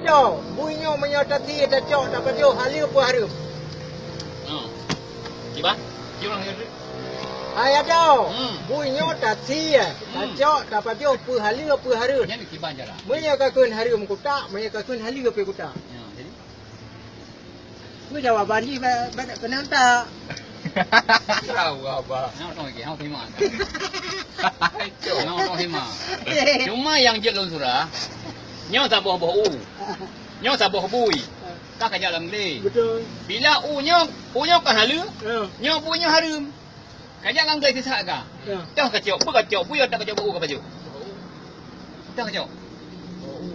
ada. Bunyinya menyotati ada cok dapat dia halia pun harum. Ciba? Ciba orang Hai ada. Bunyinya tati cok dapat dia pun halia pun harum. Yang ciba aja lah. Menyakakan harum kutak, menyakakan halia pun kutak. Jadi? Mu jawaban ni banyak kena tak? Tahu apa? Nak tahu ke? Nak terima. Nak terima. Cuma yang je dalam surah, nyo tak boh u. Nyo tak boh bui. Kak kerja dalam ni. Betul. Bila u-nya kan halu, nyo punya harum. Kerja dalam ni sisa ka. Dah kacau, bu kacau, bu tak kacau bu ka baju. Dah kacau.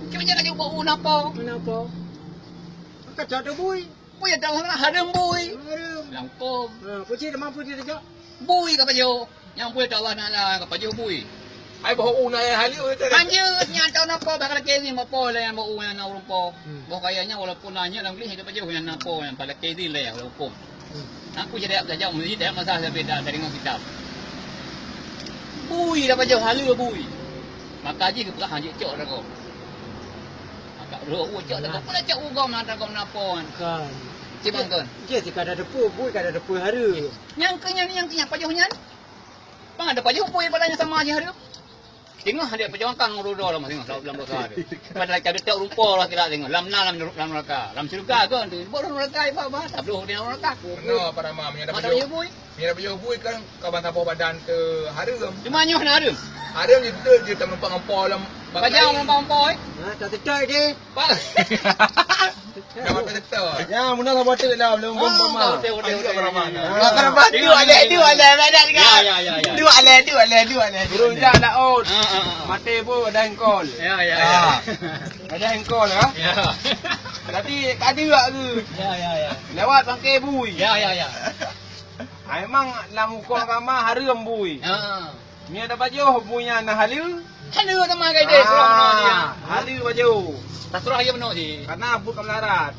Kita jangan kacau bu napa? Kenapa? Kacau tu bui. Bu ya dah harum bui. Harum. Langkom. Puci dah mampu dia cok. Bui ka baju. Yang bu tak wah nak ka baju bui. Ai bahu na halia tu. Lanjut nyata napa bakal kezi mapo lah yang bau yang nak rumpo. Bau kayaknya walaupun nanya dalam kelis hidup aja yang napo yang pada kezi lah yang hukum. Aku jadi saja mesti tak masalah beda dari dengan kitab. Bui dah baju halu bui. Maka ji ke belakang je cok dah kau. Maka ro cok dah kau pula cok ugam nak kau napo kan. Cibang kan. Dia jika ada depu bui kada depu harum. Yang kenya pajuhnya. Bang ada pajuh bui padanya sama aja harum. Tengok dia pejawan kang rodo lah tengok dalam dosa dia. Padahal kita tak rupa lah kita tengok. Lam neraka. Lam syurga kan tu. Baru neraka apa tak perlu dia neraka. No para mam nya Ada dapat bui. Mira baju bui kan kawan tapo badan te harum. Cuma nyoh nak harum. Harum je tak nampak ngempol dalam Pajang nampak Tak tertai dia. Pak. Dah mata tetar. Ya, muna lah batik dah belum Mama. Ayo para mam. Dua badan kau. Ya. Dua le. Turun dah nak out. Mati pun ada engkol. Ya. Ada engkol ah. Ya. Berarti tak ada ke? Ya. Lewat bangkai bui. Ya. Memang dalam hukum agama haram bui. Ha. Ni ada baju buinya nak halu. Halu sama kai dia surah no dia. Halu baju. Tak surah dia benar je. Karena bukan melarat.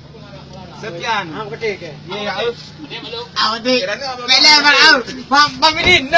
Sekian. Hang ketik ke? Ya, harus. Dia malu. Adik. Kerana apa? Bela maaf. Pamilin.